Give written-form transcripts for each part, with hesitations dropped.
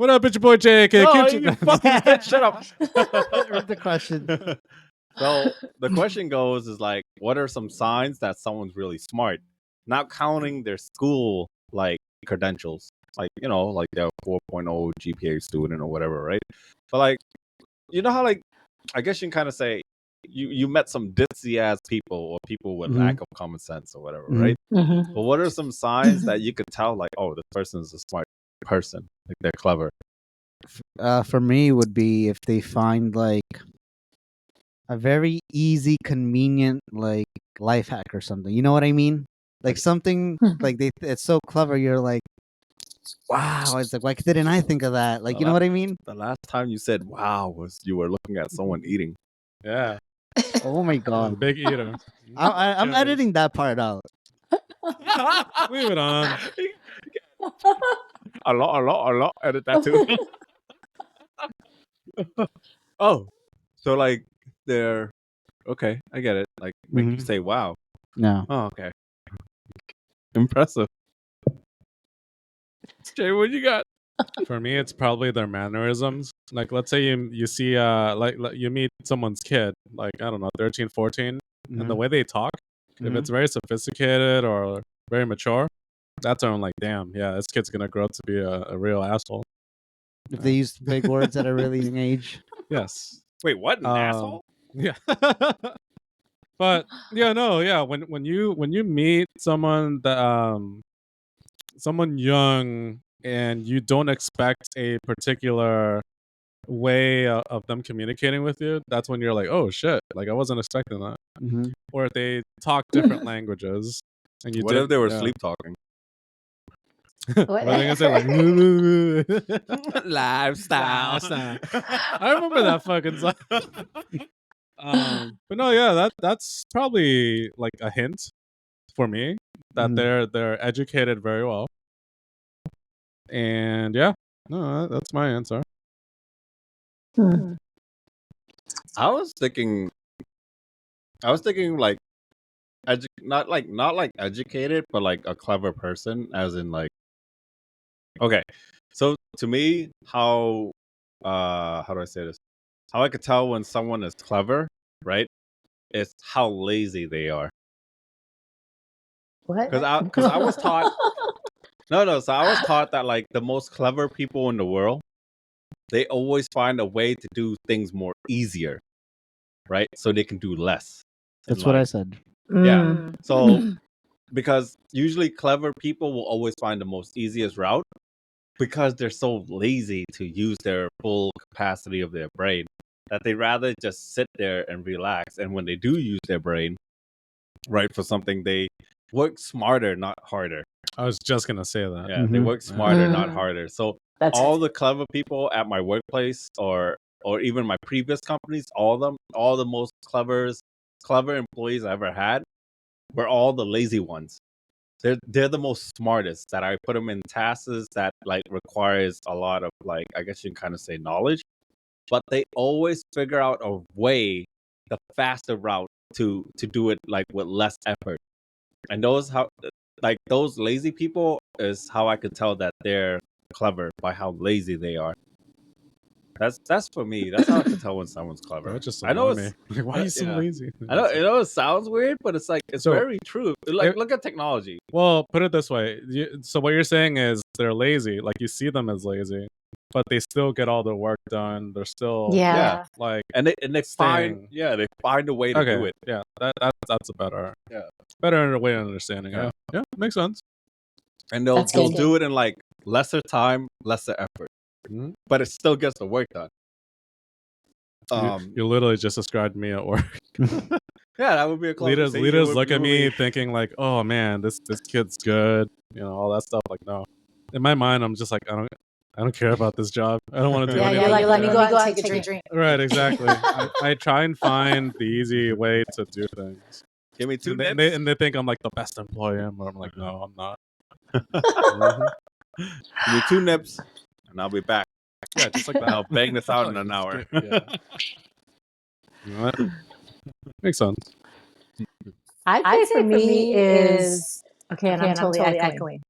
What up, it's your boy Jake? No, you fucking shut up. Read the question. So the question goes is like, what are some signs that someone's really smart? Not counting their school like credentials, like like they're 4.0 GPA student or whatever, right? But like, you know how like, I guess you can kind of say you met some ditzy ass people or people with lack of common sense or whatever, right? But what are some signs that you could tell like, oh, this person is a smart person, like they're clever? For me, would be if they find like a very easy, convenient like life hack or something. You know what I mean? Like something like it's so clever. You're like, wow. It's like, why didn't I think of that? Like, you know what I mean? The last time you said "wow" was you were looking at someone eating. Yeah. Oh my god, Big eater. I'm editing that part out. Leave it on. A lot. Edit that too. Oh, so like they're okay. I get it. Like make you say "wow." No. Oh, okay. Impressive. Jay, what you got? For me, it's probably their mannerisms. Like, let's say you see like you meet someone's kid, like I don't know, 13, 14, and the way they talk, if it's very sophisticated or very mature, that's when I'm like, damn, yeah, this kid's gonna grow up to be a real asshole. If they use big words at a really young age. Yes. Wait, what? An asshole? Yeah. But yeah, no, yeah. When you meet someone that someone young and you don't expect a particular way of them communicating with you, that's when you're like, oh shit, like I wasn't expecting that. Or if they talk different languages and you What if they were sleep talking? What are they gonna say? Like Lifestyle. I remember that fucking song. But no, yeah, that's probably like a hint for me that they're educated very well. And yeah, no, that's my answer. I was thinking like not like educated, but like a clever person, as in like, okay. So to me, how do I say this? How I could tell when someone is clever, right? Is how lazy they are. What? Because I was taught so I was taught that like the most clever people in the world, they always find a way to do things more easier, right? So they can do less. That's what I said. Yeah. So because usually clever people will always find the most easiest route because they're so lazy to use their full capacity of their brain that they rather just sit there and relax. And when they do use their brain, right, for something, they work smarter, not harder. I was just gonna say that. Yeah, they work smarter, not harder. So all the clever people at my workplace or even my previous companies, all the most clever employees I ever had were all the lazy ones. They're the most smartest that I put them in tasks that like requires a lot of like, I guess you can kind of say knowledge, but they always figure out a way, the faster route to do it like with less effort. And those lazy people is how I could tell that they're clever, by how lazy they are. That's for me. That's how I can tell when someone's clever. That just I know annoyed me. Like, why are you so lazy? I know it sounds weird, but it's like it's very true. Like look at technology. Well, put it this way. So what you're saying is they're lazy. Like you see them as lazy, but they still get all their work done. They're still like and they find a way to do it. Yeah, that's a better way of understanding. Yeah, makes sense. And they'll do it in like lesser time, lesser effort, but it still gets the work done. You literally just described me at work. Yeah, that would be a close. Leaders look at me thinking like, oh man, this kid's good, all that stuff. Like, no, in my mind, I'm just like, I don't care about this job. I don't want to do anything. Yeah, let me go out and take a drink. Right, exactly. I try and find the easy way to do things. Give me two nips. And they think I'm like the best employee. I'm like, no, I'm not. Give me 2 nips, and I'll be back. Yeah, just like that. I'll bang this out in an hour. Yeah. You know what? Makes sense. I'd say for me is okay, and I'm totally echoing.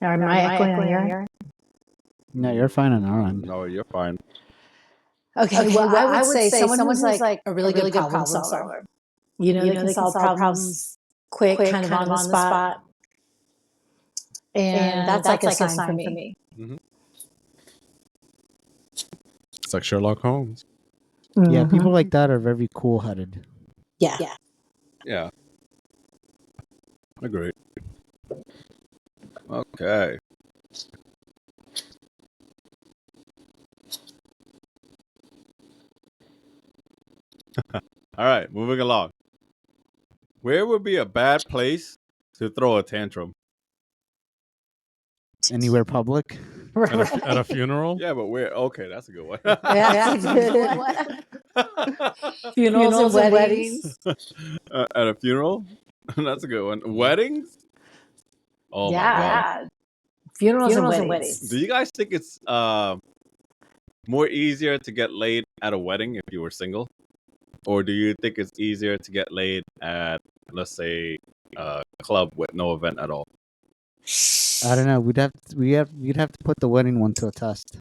Am I echoing on your? No, you're fine on our end. No, you're fine. Okay, well, I would say someone who's like a really good problem solver. You know, they can solve problems quick, kind of on the spot. And that's like a sign for me. Mhm. It's like Sherlock Holmes. Yeah, people like that are very cool-headed. Yeah. Yeah. Agreed. Okay. All right, moving along. Where would be a bad place to throw a tantrum? Anywhere public? At a funeral? Yeah, but where? Okay, that's a good one. Yeah, that's a good one. Funerals and weddings. At a funeral? That's a good one. Weddings? Oh my god. Yeah. Funerals and weddings. Do you guys think it's more easier to get laid at a wedding if you were single? Or do you think it's easier to get laid at, let's say, a club with no event at all? I don't know. You'd have to put the wedding one to a test.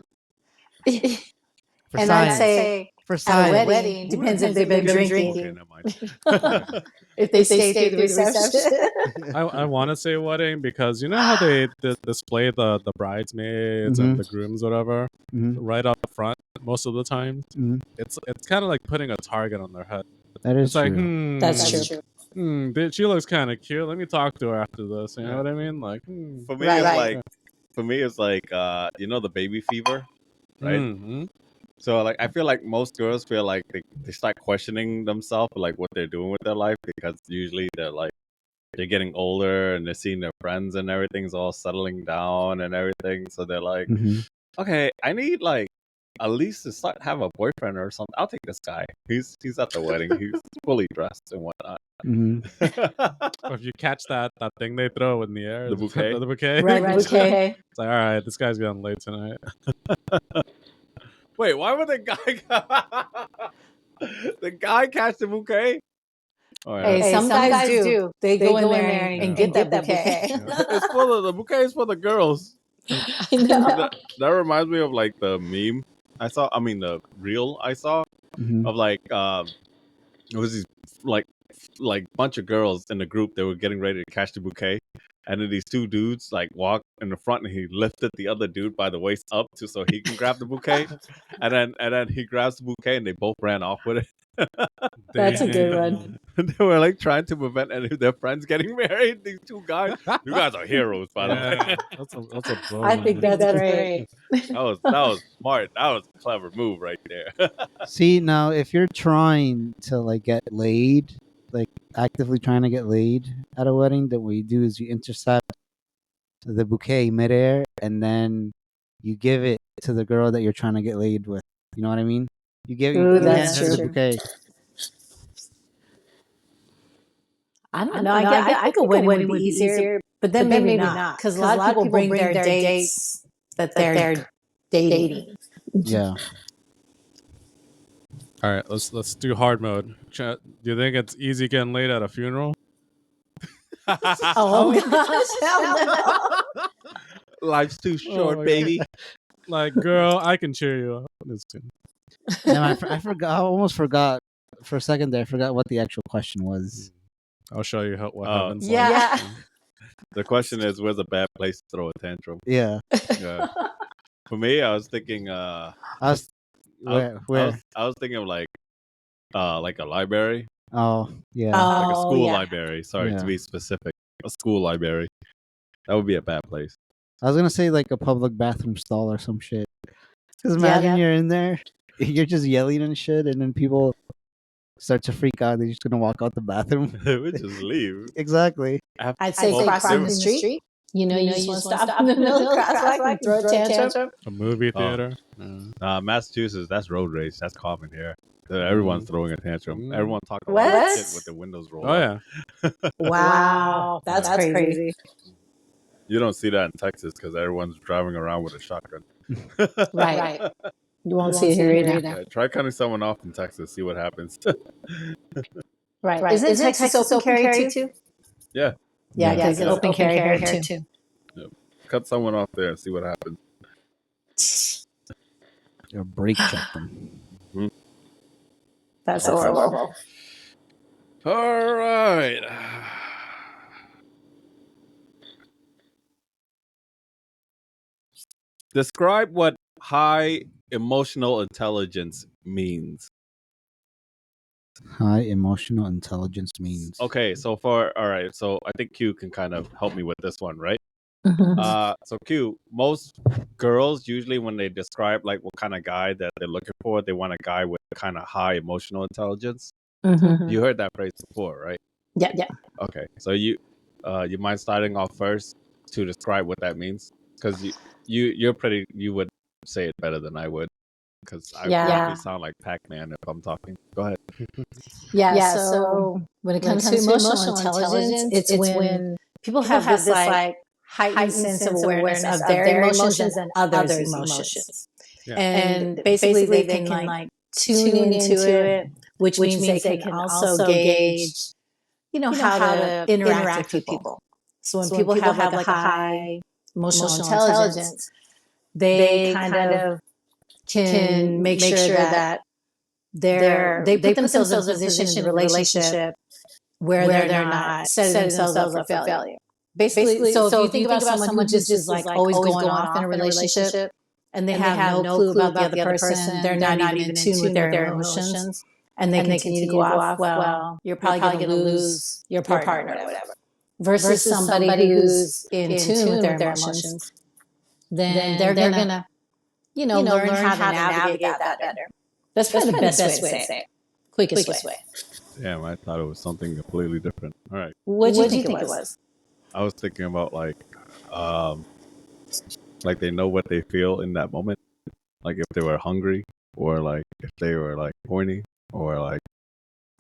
For And science. I'd say For at a science. wedding, depends if they've been Okay, drinking. never mind. If they stay through the reception. I want to say wedding because you know how they display the bridesmaids and the grooms, whatever, right up front most of the time. It's kind of like putting a target on their head. That is It's like, true. That's true. She looks kind of cute. Let me talk to her after this. You know what I mean? Like, For me, it's like, you know, the baby fever, right? Mm-hmm. So like I feel like most girls feel like they start questioning themselves like what they're doing with their life because usually they're getting older and they're seeing their friends and everything's all settling down and everything. So they're like, okay, I need like at least to start have a boyfriend or something. I'll take this guy. He's at the wedding. He's fully dressed and whatnot. Or if you catch that thing they throw in the air, The bouquet. the bouquet, Right, bouquet. It's like, all right, this guy's getting late tonight. Wait, why would the guy catch the bouquet? Oh, yeah. Hey, some guys do. They go in there and get that bouquet. It's for the bouquet is for the girls. I know. That reminds me of like the meme I saw. I mean the reel I saw of like it was these like bunch of girls in a group that were getting ready to catch the bouquet, and then these two dudes like walk in the front and he lifted the other dude by the waist up so he can grab the bouquet, and then he grabs the bouquet and they both ran off with it. That's a good one. They were like trying to prevent any of their friends getting married. These two guys, you guys are heroes, by the way. That's a bro. I think that's great. That was smart. That was a clever move right there. See, now if you're trying to like get laid, like actively trying to get laid at a wedding, then what you do is you intercept the bouquet midair and then you give it to the girl that you're trying to get laid with. You know what I mean? You that's hand her the true. bouquet. I don't know. I think a wedding would be easier, but then maybe not. Because a lot of people bring their dates that they're dating. Yeah. All right, let's do hard mode. Do you think it's easy getting laid at a funeral? Oh gosh, hell no. Life's too short, my baby. Like, girl, I can cheer you up. No, I forgot. I almost forgot for a second there. I forgot what the actual question was. I'll show you what happens. Yeah. The question is, where's a bad place to throw a tantrum? Yeah. Yeah. For me, I was thinking. Where? I was thinking of like a library. Oh, yeah. Like a school library. Sorry, to be specific, a school library. That would be a bad place. I was gonna say like a public bathroom stall or some shit. Because imagine you're in there, you're just yelling and shit, and then people start to freak out. They're just gonna walk out the bathroom. We just leave. Exactly. I'd say crossing the street. You know, you just want to stop in the middle of the crosswalk and throw a tantrum. A movie theater. Massachusetts, that's road rage. That's common here. Everyone's throwing a tantrum. Everyone talking What? about shit with the windows rolled. Oh yeah. Wow, that's crazy. You don't see that in Texas because everyone's driving around with a shotgun. Right. You won't see it here either. Yeah, try cutting someone off in Texas. See what happens. Right. Isn't Texas open carry too? Yeah. Yeah, because it's open carry here too. Yep. Cut someone off there and see what happens. Or brake check them. That's horrible. All right. Describe what high emotional intelligence means. High emotional intelligence means. Okay, so all right, so I think Q can kind of help me with this one, right? So Q, most girls usually when they describe like what kind of guy that they're looking for, they want a guy with kind of high emotional intelligence. You heard that phrase before, right? Yeah. Okay, so you mind starting off first to describe what that means? Because you would say it better than I would, because I probably sound like Pacman if I'm talking. Go ahead. Yeah. So when it comes to emotional intelligence, it's when people have this like heightened sense of awareness of their emotions and others' emotions. Yeah. And basically they can like tune into it, which means they can also gauge, how to interact with people. So when people have like a high emotional intelligence, they kind of can make sure that they put themselves in a position in a relationship where they're not setting themselves up for failure. Basically, so if you think about someone who just is like always going off in a relationship and they have no clue about the other person, they're not even in tune with their emotions, and they continue to go off, well, you're probably going to lose your partner or whatever. Versus somebody who's in tune with their emotions, then they're going to, learn how to navigate that better. That's probably the best way to say it. Quickest way. Damn, I thought it was something completely different. All right. What do you think it was? I was thinking about like they know what they feel in that moment, like if they were hungry, or like if they were like horny, or like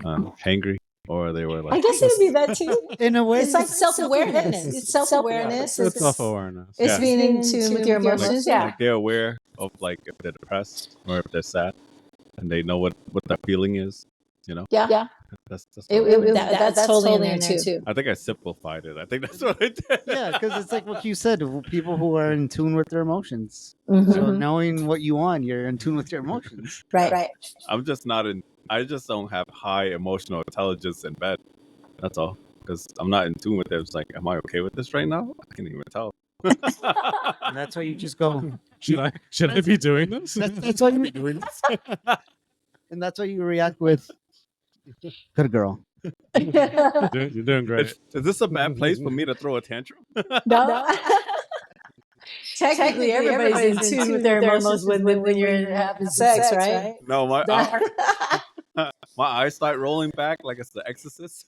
hangry, or they were like. I guess it would be that too. In a way, It's like self-awareness. It's self-awareness. It's self-awareness. It's being in tune with your emotions. Like they're aware of like if they're depressed or if they're sad, and they know what that feeling is. Yeah. That's That's totally in there too. I think I simplified it. I think that's what I did. yeah, because it's like what you said. People who are in tune with their emotions. Mm-hmm. So knowing what you want, you're in tune with your emotions. Right. I'm just not in. I just don't have high emotional intelligence in bed. That's all. Because I'm not in tune with it. It's like, am I okay with this right now? I can't even tell. And that's why you just go. Should I be doing this? That's why you doing this. And that's why you react with, good girl. You're doing great. Is this a bad place for me to throw a tantrum? No. Technically, everybody's in tune with their emotions when you're having sex, right? No, my eyes start rolling back like it's The Exorcist.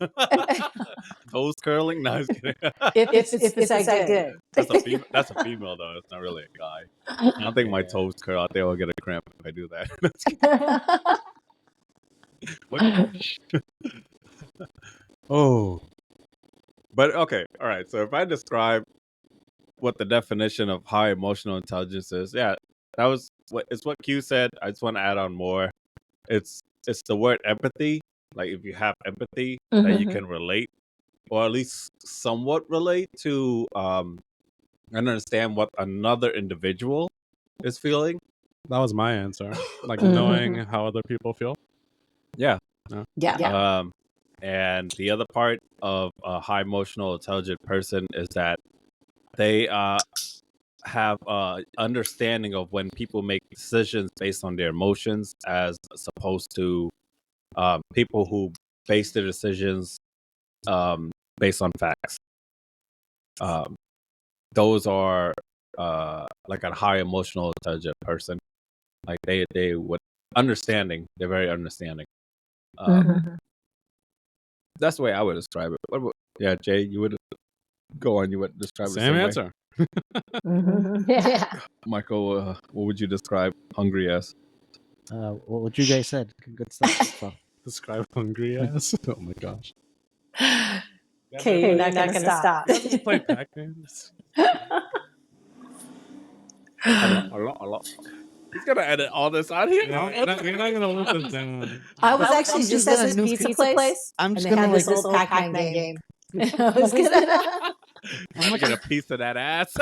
Toes curling. No, I was kidding. If it's that good. That's a female though. It's not really a guy. I don't think my toes curl. I think I'll get a cramp if I do that. Oh. But okay, all right. So if I describe what the definition of high emotional intelligence is, yeah, it's what Q said. I just want to add on more. It's the word empathy. Like if you have empathy, that you can relate, or at least somewhat relate to and understand what another individual is feeling. That was my answer. Like knowing how other people feel. Yeah. Yeah. And the other part of a high emotional intelligent person is that they have understanding of when people make decisions based on their emotions, as opposed to people who base their decisions based on facts. Those are like a high emotional intelligent person. Like they would understanding. They're very understanding. That's the way I would describe it. Yeah, Jay, you would go on. You would describe it. Same answer. Yeah. Michael, what would you describe hungry as? What you guys said. Good stuff. Describe hungry as. Oh my gosh. Okay, you're not gonna stop. Let's play Pac-Man. A lot. He's gonna edit all this out here. No, you're not gonna live this down. I was actually just at this pizza place. I'm just and they gonna had like this old Pacman game. I was gonna. I'm gonna get a piece of that ass.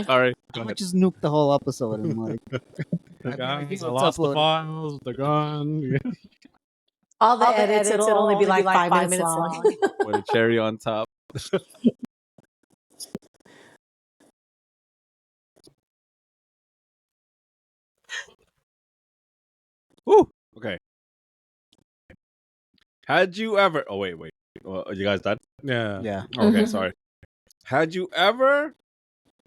Sorry. I'm gonna just nuke the whole episode. I'm like, Guys, I lost the files. They're gone. All the edits, it'll only be like 5 minutes long. With a cherry on top. Woo. Okay. Had you ever? Oh wait. Are you guys done? Yeah. yeah. Okay, sorry. Had you ever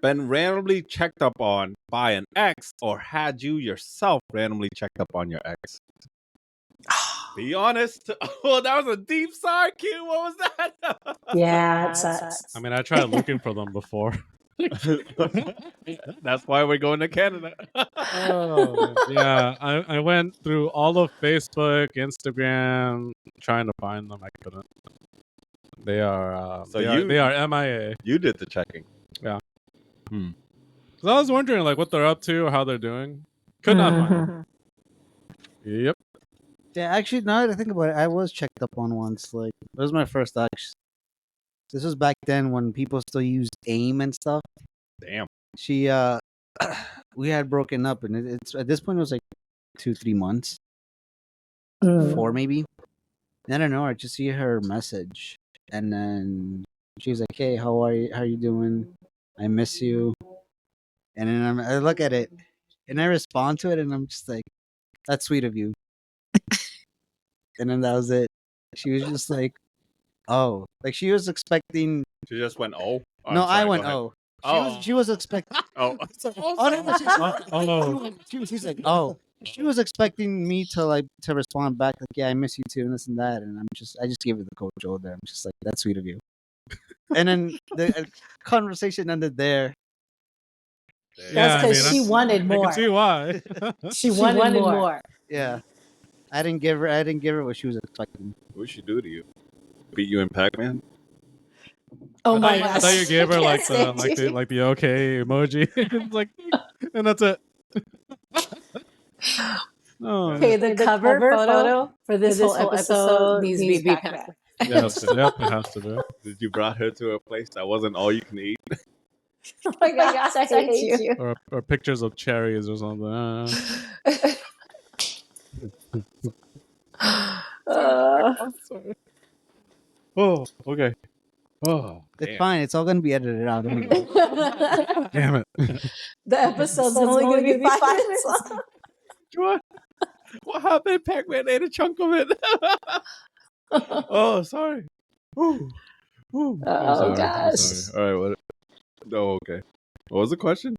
been randomly checked up on by an ex, or had you yourself randomly checked up on your ex? Be honest. Oh, that was a deep sigh, Q. What was that? Yeah, it sucks. I mean, I tried looking for them before. That's why we're going to Canada. Oh, yeah. I went through all of Facebook, Instagram, trying to find them. I couldn't. They are. So they are MIA. You did the checking. Yeah. Hmm. So I was wondering, like, what they're up to or how they're doing. Could not find them. Yep. Yeah, actually, now that I think about it, I was checked up on once. Like, it was my first ex. This was back then when people still used AIM and stuff. Damn. She, we had broken up, and it's at this point it was like 2-3 months, 4 maybe. I don't know. I just see her message, and then she's like, "Hey, how are you? How you doing? I miss you." And then I look at it, and I respond to it, and I'm just like, "That's sweet of you." And then that was it. She was just like, "Oh," like she was expecting. She just went, "Oh." Oh, No, I'm sorry, I went, go "Oh." ahead. She was expecting. Oh. Oh no, she's like, "Oh." She was expecting me to respond back like, "Yeah, I miss you too," and this and that, and I just gave her the cold shoulder. I'm just like, "That's sweet of you." And then the conversation ended there. That's because she wanted more. I can see why. She wanted more. Yeah, I didn't give her what she was expecting. What she do to you? Beat you in Pacman? Oh my I gosh! thought you gave her I can't like the okay emoji. It's like, and that's it. Oh, Okay, the cover photo for this whole episode needs to be Pacman. yes, yep, it has to be. Did you brought her to a place that wasn't all you can eat? Oh my gosh, I hate you. Or pictures of cherries or something. I'm sorry. Oh, okay. Oh, It's fine. It's all gonna be edited out. damn it. The episode's only going to be 5 minutes long. What happened? Pac-Man ate a chunk of it. Oh, sorry. Ooh. Oh, I'm gosh. sorry. All right. Oh, okay. What was the question?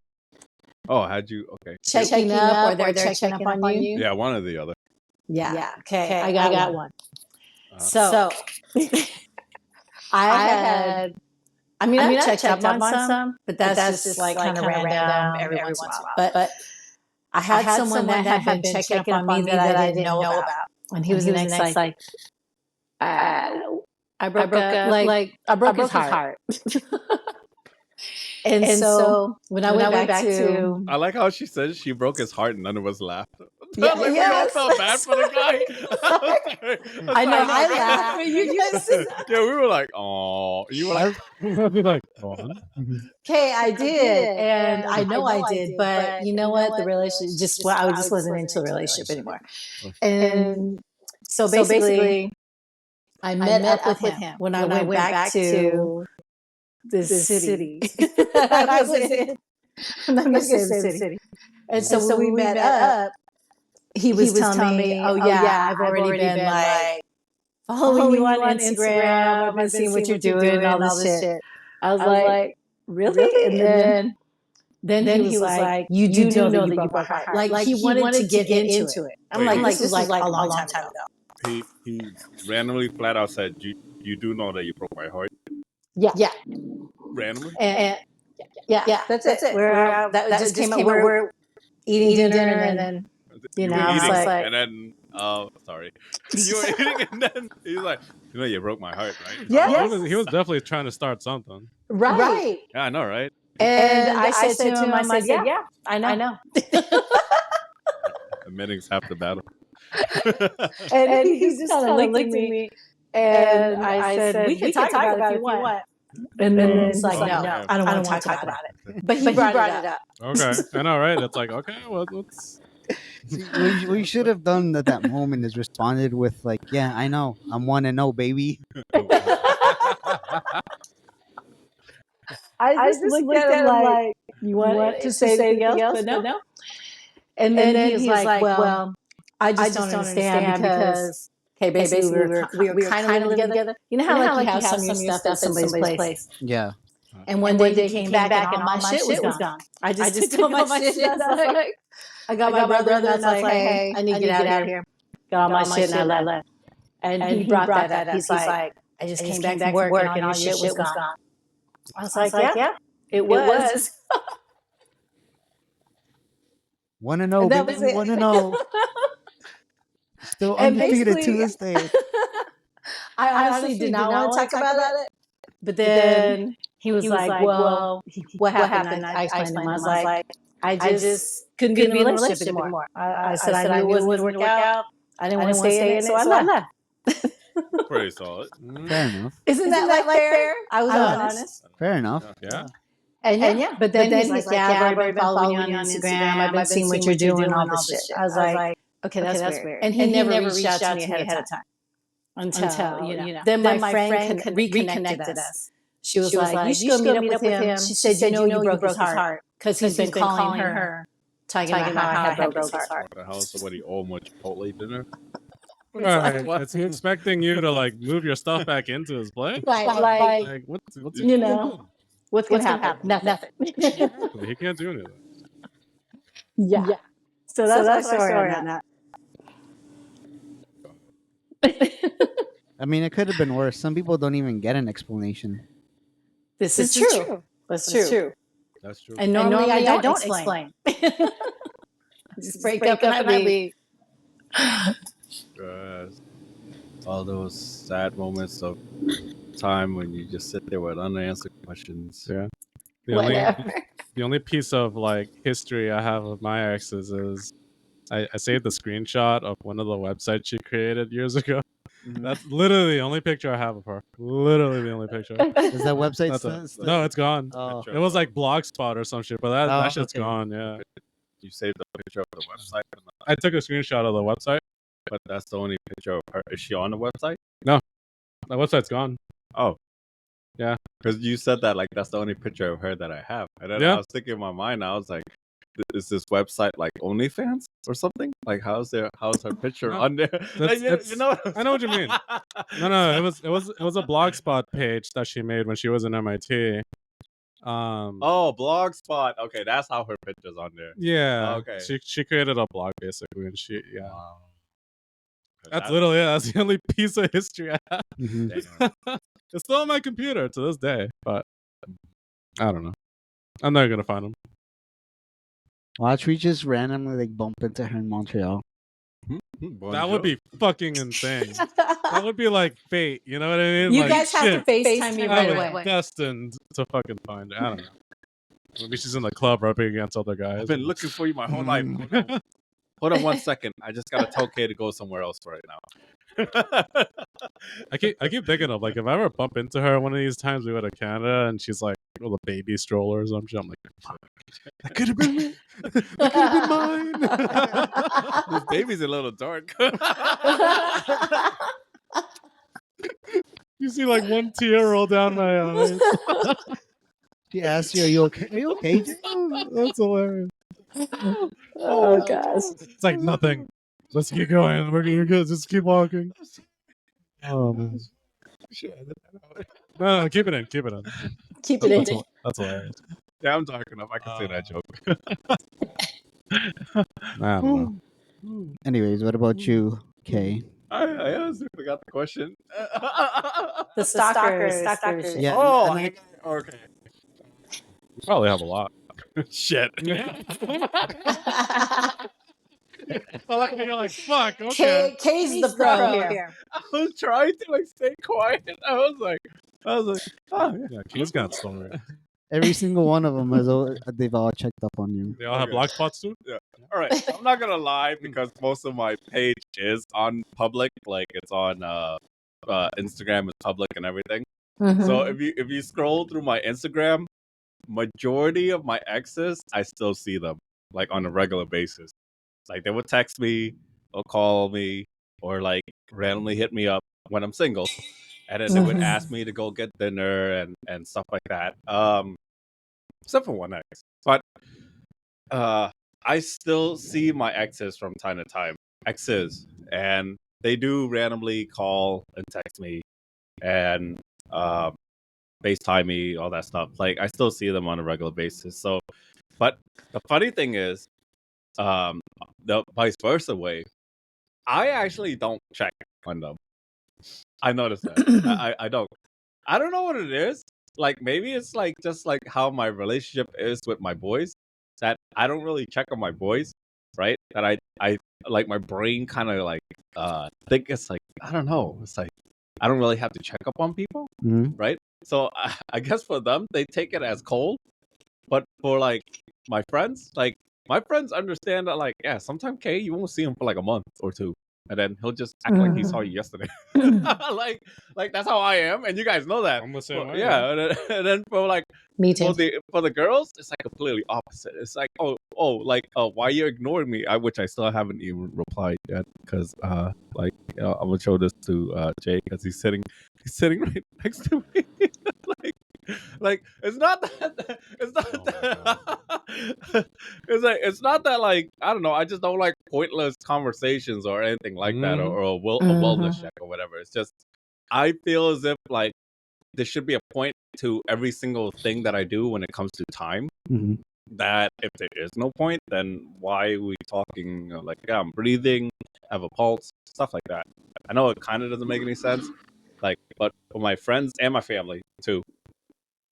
Oh, had you? Okay. Checking up, or they're checking up on you? Yeah, one or the other. Yeah. Okay, I got one. Uh-huh. So I had. I mean, I checked up on some, but that's just like kind of random every once in a while. But I had someone that had been checking up on me that I didn't know about. And he was the next, like, I broke his heart. And so when I went back to... I like how she said she broke his heart and none of us laughed. Yeah, like, we all felt bad for the guy. I know, I laughed. But you guys... Yeah, we were like, "Oh." You were like... I'd be like, go on. Okay, I did, and I know I did, but you know what? The relationship I just wasn't into a relationship anymore. And so basically, I met up with him when I went back to the city. I was in. I'm not gonna say the city. And so when we met up, he was telling me, "Oh yeah, I've already been like following you on Instagram. I've been seeing what you're doing and all this shit." I was like, "Really?" And then he was like, "You do know that you broke my heart." Like he wanted to get into it. I'm like, "This was like a long time ago." He randomly flat out said, "You do know that you broke my heart." Yeah. Randomly. And yeah, that's it. That just came out. We're eating dinner, and then you know, were I was eating, like, and then sorry, you were eating, and then he's like, "You know, you broke my heart, right?" Yes. He was definitely trying to start something. Right. Yeah, I know, right? And I said to him, I said, "Yeah, I know." Admitting's half the battle. and he just kind of looked at me, and I said, "We can talk about it if you want." And then he's like, no, I don't want to talk about it. But he brought it up. Okay, I know, right? It's like, okay, well, let's. See, we should have done at that moment is responded with like, yeah, I know, I'm 1-0, baby. I just looked at him like, you want to say anything else? But no. And then he's like, well, I just don't understand because, okay, basically we were kind of living together. You know how like you have some of your stuff at somebody's place? Yeah. And one day he came back and all my shit was gone. I just took all my shit. I got my brother and I was like, hey, I need to get out of here. Got all my shit and I left. And he brought that up. He's like, I just came back from work and all your shit was gone. I was like, yeah, it was. 1-0, baby. 1-0. Still undefeated to this day. I honestly did not want to talk about it. But then he was like, well, what happened? I explained to him. I was like, I just couldn't be in a relationship anymore. I said I knew it wasn't going to work out. I didn't want to stay in it, so I left. Pretty solid. Fair enough. Isn't that like fair? I was honest. Fair enough. Yeah. And yeah, but then he's like, yeah, I've already been following you on Instagram. I've been seeing what you're doing, all this shit. I was like, okay, that's weird. And he never reached out to me ahead of time until you know. Then my friend reconnected us. She was like, you should go meet up with him. She said, you know, you broke his heart because he's been calling her, talking about how I had broke his heart. What the hell? Somebody owe him Chipotle dinner? Right. Is he expecting you to like move your stuff back into his place? Like what's you know, what's gonna happen? Nothing. He can't do anything. Yeah. So that's my story on that. I mean, it could have been worse. Some people don't even get an explanation. This is true. That's true. That's true. And normally I don't explain. Just break up and I leave. All those sad moments of time when you just sit there with unanswered questions. Yeah. The only piece of like history I have of my exes is I saved the screenshot of one of the websites she created years ago. Mm-hmm. That's literally the only picture I have of her. Literally the only picture. Is that website still? No, it's gone. Oh. It was like Blogspot or some shit, but that shit's gone. Yeah. You saved the picture of the website? I took a screenshot of the website. But that's the only picture of her. Is she on the website? No. The website's gone. Oh. Yeah. Because you said that like that's the only picture of her that I have. And then I was thinking in my mind, I was like, is this website like OnlyFans or something? Like how's her picture on there? Like, you know I know what you mean. No, it was a Blogspot page that she made when she was in MIT. Oh, Blogspot. Okay, that's how her picture's on there. Yeah. Oh, okay. She created a blog basically, and Wow. That's literally that's the only piece of history I have. Mm-hmm. It's still on my computer to this day, but I don't know. I'm never gonna find them. Watch, we just randomly like bump into her in Montreal. That would be fucking insane. That would be like fate. You know what I mean? You like, guys have to FaceTime me right away. Destined to fucking find her. I don't know. Maybe she's in the club rubbing against other guys. I've been looking for you my whole life. Hold on 1 second. I just gotta tell Kay to go somewhere else right now. I keep thinking of like if I ever bump into her one of these times we go to Canada and she's like with a baby stroller or something, I'm like, fuck, that could have been me. That could have been mine. This baby's a little dark. You see like one tear roll down my eyes. She asked you, "Are you okay? Are you okay?" That's hilarious. Oh gosh. It's like nothing. Let's keep going. We're good. Just keep walking. Oh man. No, keep it in. Keep it in. Keep it in. That's hilarious. Yeah, I'm dark enough. I can say that joke. I don't know. Anyways, what about you, Kay? I honestly forgot the question. The stalkers. Yeah. Oh, and okay. You probably have a lot. Shit. Well, you're like, fuck, okay. Kay's the pro here. I was trying to like stay quiet. I was like, oh yeah, Kay's got story. Every single one of them they've all checked up on you. They all have block spots too? Yeah. All right. I'm not gonna lie because most of my page is on public, like it's on Instagram is public and everything. So if you scroll through my Instagram, majority of my exes, I still see them like on a regular basis. Like they would text me or call me or like randomly hit me up when I'm single, and then they would ask me to go get dinner and stuff like that. Except for one ex, but I still see my exes from time to time. Exes, and they do randomly call and text me and FaceTime me, all that stuff. Like I still see them on a regular basis. So, but the funny thing is, the vice versa way, I actually don't check on them. I noticed that. I don't. I don't know what it is. Like maybe it's like just like how my relationship is with my boys. That I don't really check on my boys, right? That I like my brain kind of like think it's like I don't know. It's like I don't really have to check up on people, right? So I guess for them they take it as cold, but for like my friends, like my friends understand that like yeah, sometimes Kay you won't see him for like a month or two, and then he'll just act like he saw you yesterday. like that's how I am, and you guys know that. I'm the same way. Yeah, and then for like Me too. for the girls, it's like completely opposite. It's like like why you ignoring me? Which I still haven't even replied yet because like I'm gonna show this to Jay because he's sitting right next to me. like it's not that it's not it's not that like I don't know. I just don't like pointless conversations or anything like that or a wellness check or whatever. It's just I feel as if like there should be a point to every single thing that I do when it comes to time. That if there is no point, then why are we talking? Like yeah, I'm breathing, have a pulse, stuff like that. I know it kind of doesn't make any sense. Like, but for my friends and my family too,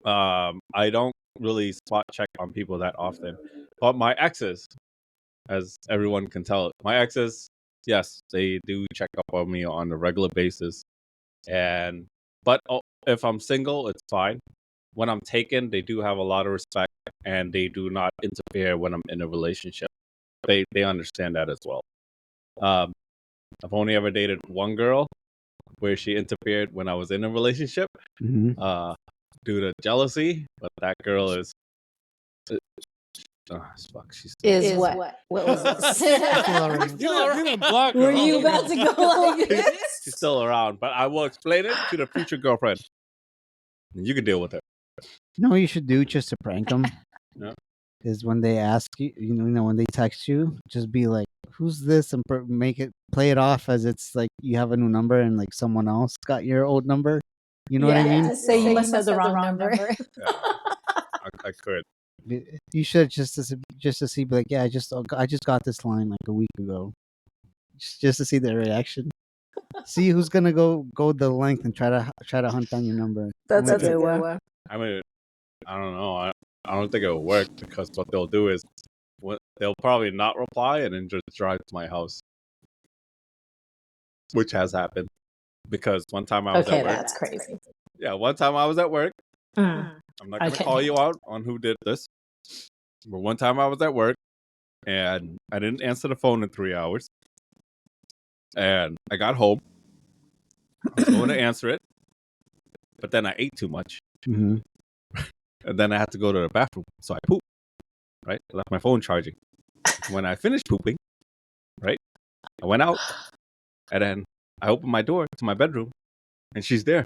I don't really spot check on people that often. But my exes, as everyone can tell, my exes, yes, they do check up on me on a regular basis. And but if I'm single, it's fine. When I'm taken, they do have a lot of respect, and they do not interfere when I'm in a relationship. They understand that as well. I've only ever dated one girl where she interfered when I was in a relationship. Due to jealousy, but that girl is fuck. She's still what? What was it? Were you about to go like this? She's still around, but I will explain it to the future girlfriend. And you can deal with it. You know what you should do just to prank them? Yeah. Is when they ask you, you know, when they text you, just be like, "Who's this?" and play it off as it's like you have a new number and like someone else got your old number. You know what I mean? Say you must have the wrong number. Yeah, I could. You should just to see, be like, yeah, I just got this line like a week ago, just to see their reaction. See who's gonna go the length and try to hunt down your number. That's a good one. I mean, I don't know. I don't think it will work because what they'll do is they'll probably not reply and then just drive to my house, which has happened. Because one time I was at work. Okay, that's crazy. Yeah, one time I was at work. I'm not going to call you out on who did this. But one time I was at work and I didn't answer the phone in 3 hours. And I got home. I was going to answer it. But then I ate too much. And then I had to go to the bathroom. So I pooped. Right? I left my phone charging. When I finished pooping, right? I went out. And then I opened my door to my bedroom. And she's there.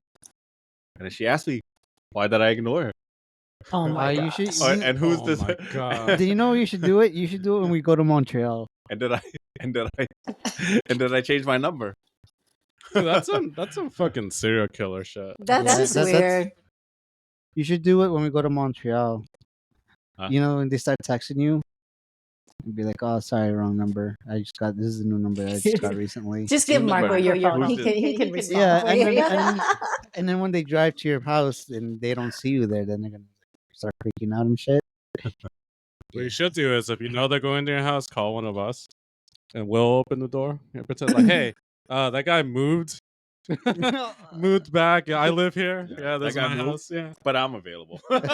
And then she asked me, why did I ignore her? Oh my god! And who's this? My god. Do you know you should do it? You should do it when we go to Montreal. And did I change my number? Dude, that's some fucking serial killer shit. That's weird. You should do it when we go to Montreal. Huh? You know, when they start texting you, and be like, "Oh, sorry, wrong number. This is a new number I just got recently." Just give Marco your phone. He can respond. Yeah, and then when they drive to your house and they don't see you there, then they're gonna start freaking out and shit. What you should do is if you know they're going to your house, call one of us, and we'll open the door and pretend like, hey, that guy moved. Moved back. Yeah, I live here. Yeah, this is my house. Yeah, but I'm available. Right.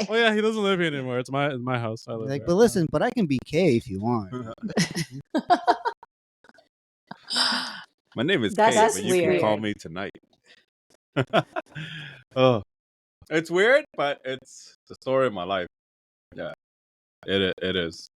Oh yeah, he doesn't live here anymore. It's my house. I live like, there. but listen, but I can be K if you want. My name is K, but you can call me tonight. Oh, it's weird, but it's the story of my life. Yeah, it is.